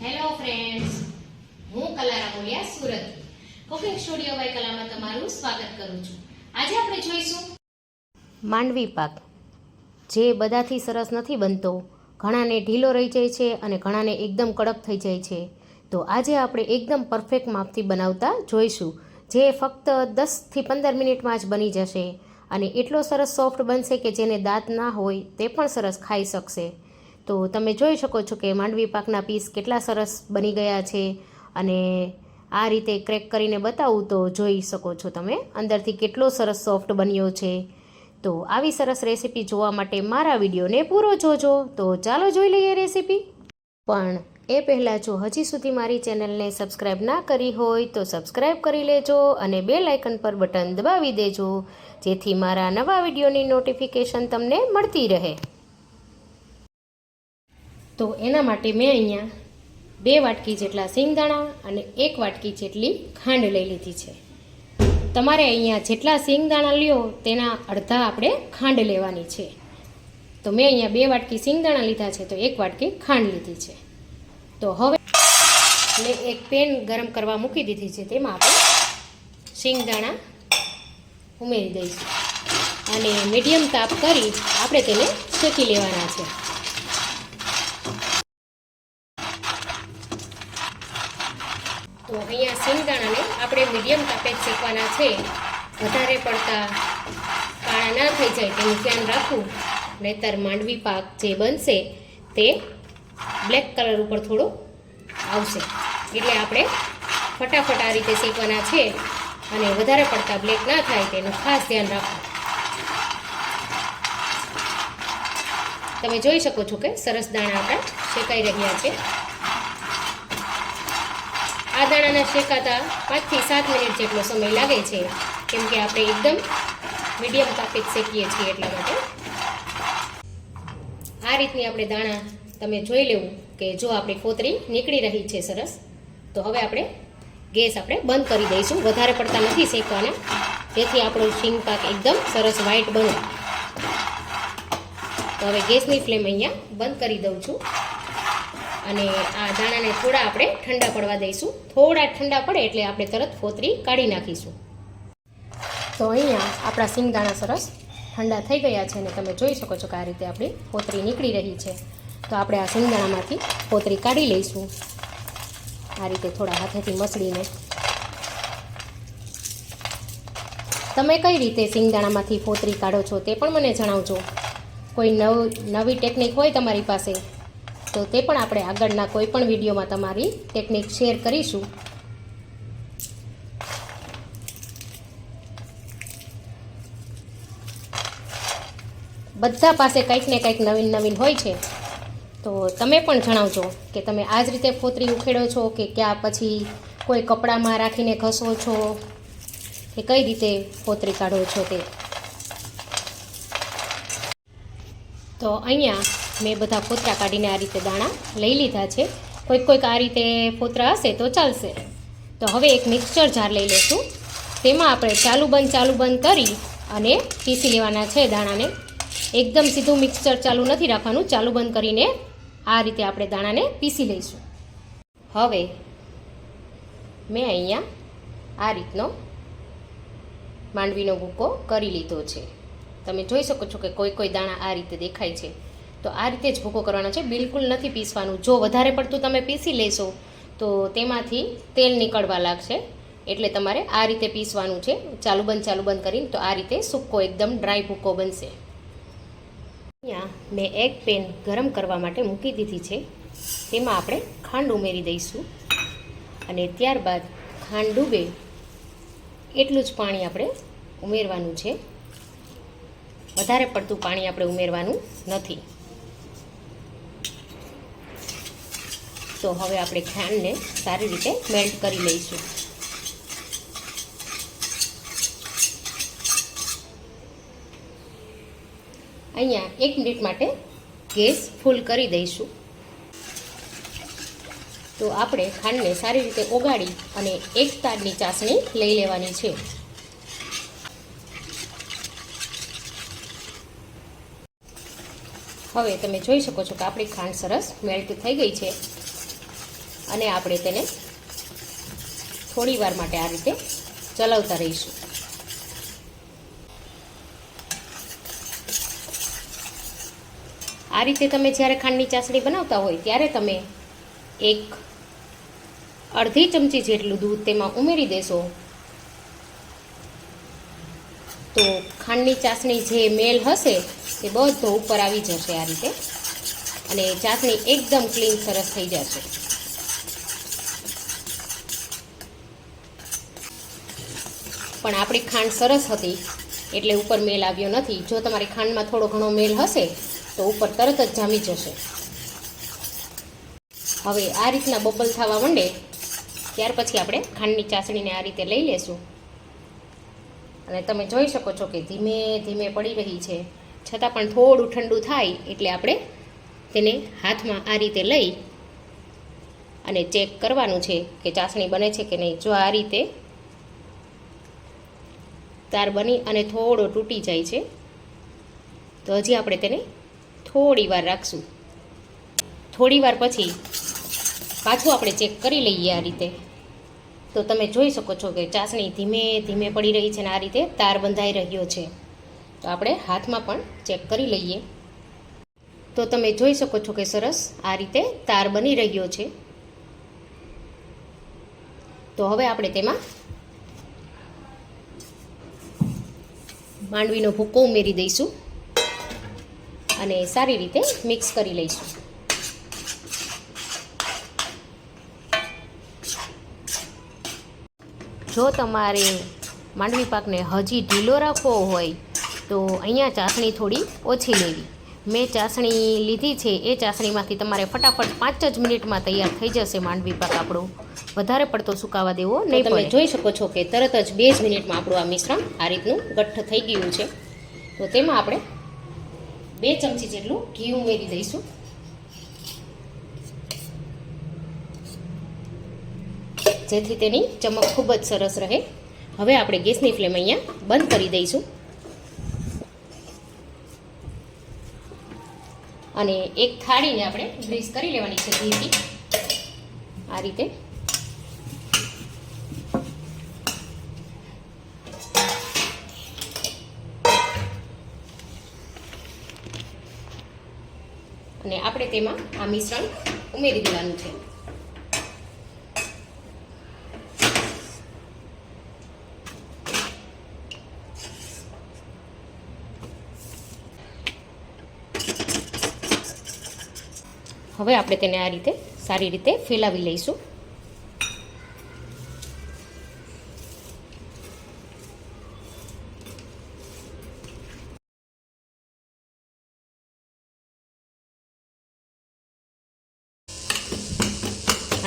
Hello friends, હું કલા રામોલિયા સુરતથી કુકિંગ સ્ટુડિયો બાય કલામાં તમારું સ્વાગત કરું છું. આજે આપણે જોઈશું માંડવી પાક, જે બધાથી સરસ નથી બનતો. ઘણાને ઢીલો રહી જાય છે અને ઘણાને એકદમ કડક થઈ જાય છે. તો આજે આપણે એકદમ પરફેક્ટ માપથી બનાવતા જોઈશું, જે ફક્ત 10થી 15 મિનિટમાં જ બની જશે અને એટલો સરસ સોફ્ટ બનશે કે જેને દાંત ના હોય તે પણ સરસ ખાઈ શકશે. તો તમે જોઈ શકો છો કે માંડવી પાકના પીસ કેટલા સરસ બની ગયા છે અને આ રીતે ક્રેક કરીને બતાવું તો જોઈ શકો છો તમે અંદરથી કેટલો સરસ સોફ્ટ બન્યો છે. તો આવી સરસ રેસીપી જોવા માટે મારા વિડીયોને પૂરો જોજો. તો ચાલો જોઈ લઈએ રેસીપી. પણ એ પહેલાં જો હજી સુધી મારી ચેનલને સબસ્ક્રાઈબ ના કરી હોય તો સબસ્ક્રાઈબ કરી લેજો અને બેલ આઇકન પર બટન દબાવી દેજો, જેથી મારા નવા વિડીયોની નોટિફિકેશન તમને મળતી રહે. તો એના માટે મેં અહીંયા 2 વાટકી જેટલા સિંગદાણા અને 1 વાટકી જેટલી ખાંડ લઈ લીધી છે. તમારે અહીંયા જેટલા સિંગદાણા લ્યો તેના અડધા આપણે ખાંડ લેવાની છે. તો મેં અહીંયા 2 વાટકી સિંગદાણા લીધા છે તો 1 વાટકી ખાંડ લીધી છે. તો હવે મેં એક પેન ગરમ કરવા મૂકી દીધી છે, તેમાં આપણે સિંગદાણા ઉમેરી દઈશું અને મીડિયમ તાપ કરી આપણે તેને શેકી લેવાના છે. તો અહીંયા સિંગદાણાને આપણે મીડિયમ તાપે જ શેકવાના છે. વધારે પડતા કાળા ના થઈ જાય તેનું ધ્યાન રાખવું, નહીંતર માંડવી પાક જે બનશે તે બ્લેક કલર ઉપર થોડો આવશે. એટલે આપણે ફટાફટ આ રીતે શેકવાના છે અને વધારે પડતા બ્લેક ના થાય તેનું ખાસ ધ્યાન રાખવું. તમે જોઈ શકો છો કે સરસ દાણા આપણા શેકાઈ રહ્યા છે. આ દાણાના શેકાતા 5 થી 7 મિનિટ જેટલો સમય લાગે છે, કેમ કે આપણે એકદમ મીડિયમ તાપે જ શેકીએ છીએ એટલા માટે. આ રીતની આપણે દાણા તમે જોઈ લેવું કે જો આપણી ફોતરી નીકળી રહી છે સરસ, તો હવે આપણે ગેસ બંધ કરી દઈશું. વધારે પડતા નથી શેકવાના, જેથી આપણો સિંગ પાક એકદમ સરસ વ્હાઈટ બને. તો હવે ગેસની ફ્લેમ અહીંયા બંધ કરી દઉં છું અને આ દાણાને થોડા આપણે ઠંડા પડવા દઈશું. થોડા ઠંડા પડે એટલે આપણે તરત ફોતરી કાઢી નાખીશું. તો અહીંયા આપણા સિંગદાણા સરસ ઠંડા થઈ ગયા છે અને તમે જોઈ શકો છો કે આ રીતે આપણી ફોતરી નીકળી રહી છે. તો આપણે આ સિંગદાણામાંથી ફોતરી કાઢી લઈશું, આ રીતે થોડા હાથેથી મસળીને. તમે કઈ રીતે સિંગદાણામાંથી ફોતરી કાઢો છો તે પણ મને જણાવજો. કોઈ નવી ટેકનિક હોય તમારી પાસે તો તે પણ આપણે આગળના કોઈ પણ વિડીયોમાં તમારી ટેકનિક શેર કરીશું. બધા પાસે કંઈક ને કંઈક નવીન હોય છે, તો તમે પણ જણાવજો કે તમે આ જ રીતે ફોતરી ઉખેડો છો કે ક્યાં પછી કોઈ કપડામાં રાખીને ઘસો છો કે કઈ રીતે ફોતરી કાઢો છો તે. તો અહીંયા મેં બધા ફોતરા કાઢીને આ રીતે દાણા લઈ લીધા છે. કોઈક આ રીતે ફોતરા હશે તો ચાલશે. તો હવે એક મિક્સર જાર લઈ લઈશું. તેમાં આપણે ચાલુ બંધ કરી અને પીસી લેવાના છે દાણાને. એકદમ સીધું મિક્સર ચાલુ નથી રાખવાનું, ચાલુ બંધ કરીને આ રીતે આપણે દાણાને પીસી લઈશું. હવે મેં અહીંયા આ રીતનો માંડવીનો ભૂકો કરી લીધો છે. તમે જોઈ શકો છો કે કોઈ દાણા આ રીતે દેખાય છે. તો આ રીતે જ ભૂકો કરવાનો છે, બિલકુલ નથી પીસવાનું. જો વધારે પડતું તમે પીસી લેશો તો તેમાંથી તેલ નીકળવા લાગશે, એટલે તમારે આ રીતે પીસવાનું છે, ચાલુ બંધ કરીને. તો આ રીતે સૂકો એકદમ ડ્રાય ભૂકો બનશે. અહીંયા મેં એક પેન ગરમ કરવા માટે મૂકી દીધી છે. તેમાં આપણે ખાંડ ઉમેરી દઈશું અને ત્યારબાદ ખાંડ ડૂબે એટલું જ પાણી આપણે ઉમેરવાનું છે. વધારે પડતું પાણી આપણે ઉમેરવાનું નથી. તો હવે આપણે ખાંડને સારી રીતે મેલ્ટ કરી લઈશું. અહીંયા 1 મિનિટ માટે ગેસ ફૂલ કરી દઈશું. તો આપણે ખાંડને સારી રીતે ઓગાળી અને 1 તાડની ચાસણી લઈ લેવાની છે. હવે તમે જોઈ શકો છો કે આપણી ખાંડ સરસ મેલ્ટ થઈ ગઈ છે. અને આપણે તેને થોડી વાર માટે આ રીતે ચલાવતા રહીશું. આ રીતે તમે જ્યારે ખાંડની ચાસણી બનાવતા હોય ત્યારે તમે અડધી ચમચી જેટલું દૂધ તેમાં ઉમેરી દેશો તો ખાંડની ચાસણી જે મેલ હશે તે બધો ઉપર આવી જશે આ રીતે, અને ચાસણી એકદમ ક્લીન સરસ થઈ જશે. પણ આપણી ખાંડ સરસ હતી એટલે ઉપર મેલ આવ્યો નથી. જો તમારી ખાંડમાં થોડો ઘણો મેલ હશે તો ઉપર તરત જ જામી જશે. હવે આ રીતના બબલ થવા માંડે ત્યાર પછી આપણે ખાંડની ચાસણીને આ રીતે લઈ લેશું, અને તમે જોઈ શકો છો કે ધીમે ધીમે પડી રહી છે, છતાં પણ થોડું ઠંડુ થાય એટલે આપણે તેને હાથમાં આ રીતે લઈ અને ચેક કરવાનું છે કે ચાસણી બને છે કે નહીં. જો આ રીતે તાર બની અને થોડો તૂટી જાય છે તો હજી આપણે તેને થોડી વાર રાખશું. થોડી વાર પછી પાછું આપણે ચેક કરી લઈએ આ રીતે, તો તમે જોઈ શકો છો કે ચાસણી ધીમે ધીમે પડી રહી છે અને આ રીતે તાર બંધાઈ રહ્યો છે. તો આપણે હાથમાં પણ ચેક કરી લઈએ તો તમે જોઈ શકો છો કે સરસ આ રીતે તાર બની રહ્યો છે. તો હવે આપણે તેમાં માંડવીનો ભૂકો ઉમેરી દઈશું અને સારી રીતે મિક્સ કરી લઈશું. જો તમારે માંડવી પાકને હજી ઢીલો રાખવો હોય તો અહીંયા ચાસણી થોડી ઓછી લેવી. મેં ચાસણી લીધી છે એ ચાસણીમાંથી તમારે ફટાફટ 5 જ મિનિટમાં તૈયાર થઈ જશે માંડવી પાક આપણો. વધારે પડતો સુકાવા દેવો નહીં. તમે જોઈ શકો છો કે તરત જ 2 જ મિનિટમાં આપણું આ મિશ્રણ આ રીતનું ગઠ્ઠ થઈ ગયું છે. તો તેમાં આપણે 2 ચમચી જેટલું ઘી ઉમેરી દઈશું. જેથી તેની ચમક ખૂબ જ સરસ રહે. હવે આપણે ગેસની ફ્લેમ અહીંયા બંધ કરી દઈશું અને એક થાળીને આપણે ગ્રીસ કરી લેવાની છે ઘીથી આ રીતે. અને આપણે તેમાં આ મિશ્રણ ઉમેરી દેવાનું છે. હવે આપણે તેને આ રીતે સારી રીતે ફેલાવી લઈશું.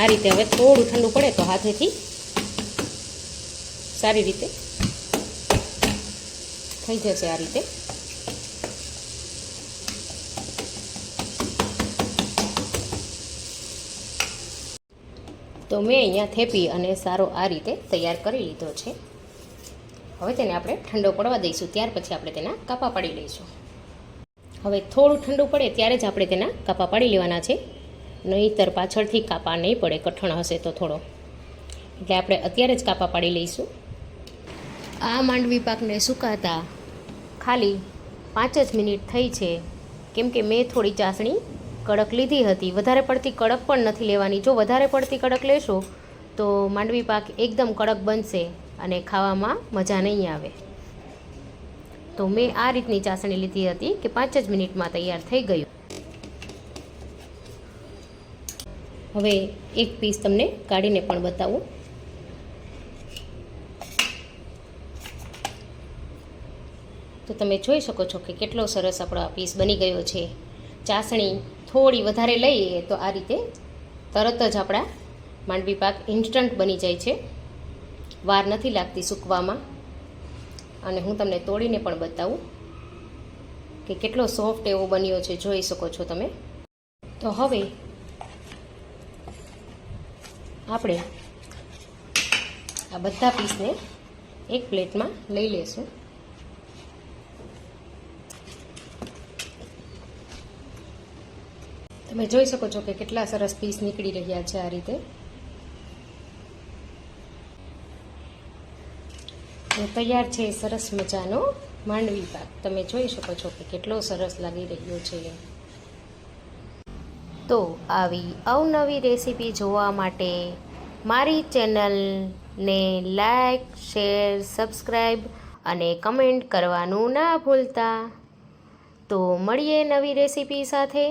આ રીતે હવે થોડું ઠંડુ પડે તો હાથેથી સારી રીતે થઈ જશે આ રીતે. તો મેં અહીંયા થેપી અને સારો આ રીતે તૈયાર કરી લીધો છે. હવે તેને આપણે ઠંડો પડવા દઈશું, ત્યાર પછી આપણે તેના કાપા પાડી લઈશું. હવે થોડું ઠંડુ પડે ત્યારે જ આપણે તેના કાપા પાડી લેવાના છે, નહીંતર પાછળથી કાપા નહીં પડે, કઠણ હશે તો થોડો. એટલે આપણે અત્યારે જ કાપા પાડી લઈશું. આ માંડવી પાકને સુકાતા ખાલી 5 જ મિનિટ થઈ છે, કેમ કે મેં થોડી ચાસણી કડક લીધી હતી. વધારે પડતી કડક પણ નથી લેવાની. જો વધારે પડતી કડક લેશો તો માંડવી પાક એકદમ કડક બનશે અને ખાવામાં મજા નહીં આવે. તો મેં આ રીતની ચાસણી લીધી હતી કે 5 જ મિનિટમાં તૈયાર થઈ ગયું. હવે એક પીસ તમને કાઢીને પણ બતાવું. તો તમે જોઈ શકો છો કે કેટલો સરસ આપણો આ પીસ બની ગયો છે. ચાસણી થોડી વધારે લઈએ તો આ રીતે તરત જ આપણા માંડવી પાક ઇન્સ્ટન્ટ બની જાય છે, વાર નથી લાગતી સૂકવામાં. અને હું તમને તોડીને પણ બતાવું કે કેટલો સોફ્ટ એવો બન્યો છે, જોઈ શકો છો તમે. તો હવે આપણે આ બધા પીસને એક પ્લેટમાં લઈ લેશું. તમે જોઈ શકો છો કે કેટલા સરસ પીસ નીકળી રહ્યા છે આ રીતે. તૈયાર છે સરસ મજાનો માંડવી પાક. તમે જોઈ શકો છો કે કેટલો સરસ લાગી રહ્યો છે. તો આવી અવનવી રેસીપી જોવા માટે મારી ચેનલને લાઈક, શેર, સબસ્ક્રાઈબ અને કમેન્ટ કરવાનું ના ભૂલતા. તો મળીએ નવી રેસીપી સાથે.